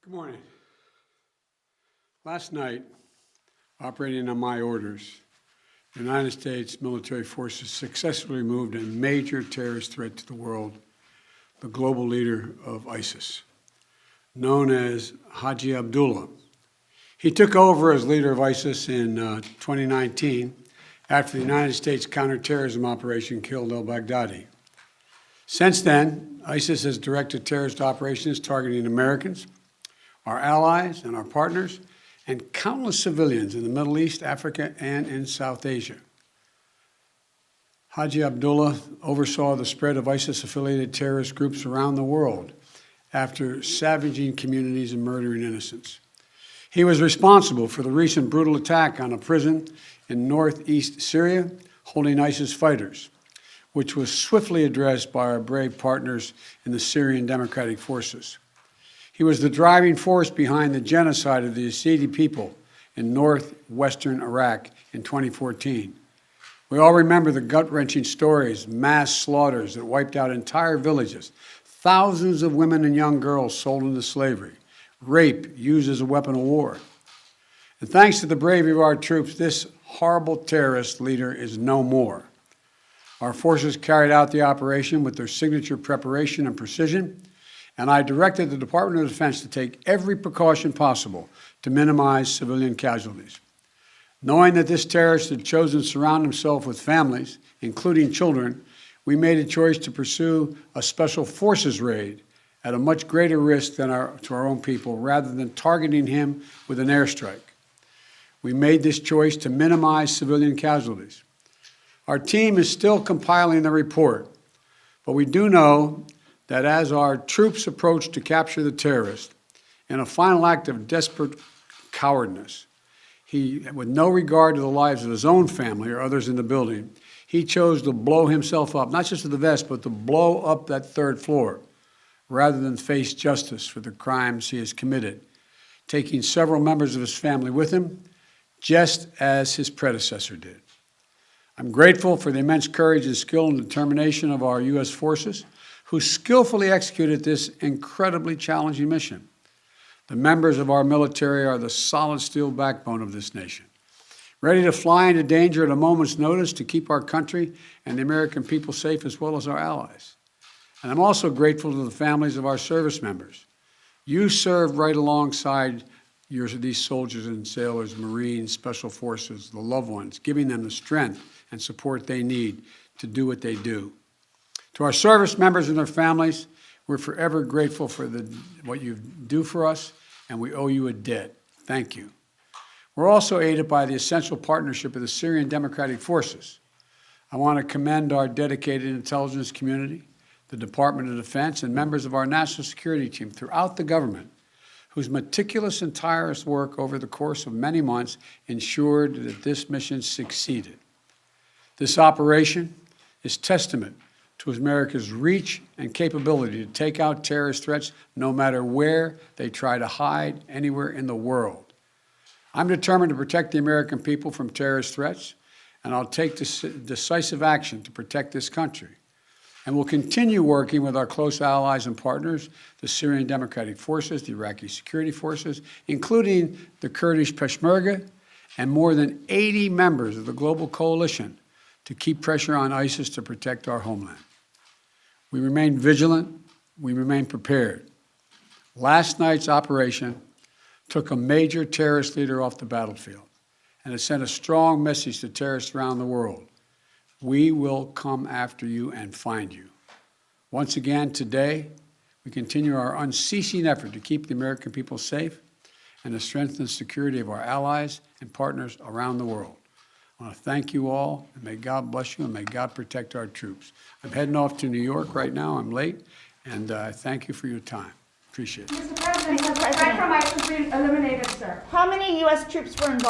Good morning. Last night, operating on my orders, the United States military forces successfully removed a major terrorist threat to the world, the global leader of ISIS, known as Haji Abdullah. He took over as leader of ISIS in 2019 after the United States counterterrorism operation killed al-Baghdadi. Since then, ISIS has directed terrorist operations targeting Americans, our allies and our partners, and countless civilians in the Middle East, Africa, and in South Asia. Haji Abdullah oversaw the spread of ISIS-affiliated terrorist groups around the world after savaging communities and murdering innocents. He was responsible for the recent brutal attack on a prison in northeast Syria holding ISIS fighters, which was swiftly addressed by our brave partners in the Syrian Democratic Forces. He was the driving force behind the genocide of the Yazidi people in northwestern Iraq in 2014. We all remember the gut-wrenching stories, mass slaughters that wiped out entire villages, thousands of women and young girls sold into slavery, rape used as a weapon of war. And thanks to the bravery of our troops, this horrible terrorist leader is no more. Our forces carried out the operation with their signature preparation and precision, and I directed the Department of Defense to take every precaution possible to minimize civilian casualties. Knowing that this terrorist had chosen to surround himself with families, including children, we made a choice to pursue a special forces raid at a much greater risk than to our own people, rather than targeting him with an airstrike. We made this choice to minimize civilian casualties. Our team is still compiling the report, but we do know that as our troops approached to capture the terrorist, in a final act of desperate cowardness, he, with no regard to the lives of his own family or others in the building, he chose to blow himself up, not just with the vest, but to blow up that third floor, rather than face justice for the crimes he has committed, taking several members of his family with him, just as his predecessor did. I'm grateful for the immense courage and skill and determination of our U.S. forces, who skillfully executed this incredibly challenging mission. The members of our military are the solid steel backbone of this nation, ready to fly into danger at a moment's notice to keep our country and the American people safe, as well as our allies. And I'm also grateful to the families of our service members. You served right alongside these soldiers and sailors, Marines, Special Forces, the loved ones, giving them the strength and support they need to do what they do. To our service members and their families, we're forever grateful for what you do for us, and we owe you a debt. Thank you. We're also aided by the essential partnership of the Syrian Democratic Forces. I want to commend our dedicated intelligence community, the Department of Defense, and members of our national security team throughout the government, whose meticulous and tireless work over the course of many months ensured that this mission succeeded. This operation is testament to America's reach and capability to take out terrorist threats no matter where they try to hide anywhere in the world. I'm determined to protect the American people from terrorist threats, and I'll take decisive action to protect this country. And we'll continue working with our close allies and partners, the Syrian Democratic Forces, the Iraqi security forces, including the Kurdish Peshmerga, and more than 80 members of the global coalition to keep pressure on ISIS to protect our homeland. We remain vigilant. We remain prepared. Last night's operation took a major terrorist leader off the battlefield, and it sent a strong message to terrorists around the world. We will come after you and find you. Once again, today, we continue our unceasing effort to keep the American people safe and to strengthen the security of our allies and partners around the world. I want to thank you all, and may God bless you, and may God protect our troops. I'm heading off to New York right now. I'm late, and I thank you for your time. Appreciate it. Mr. President, compromise has been eliminated, sir. How many U.S. troops were involved?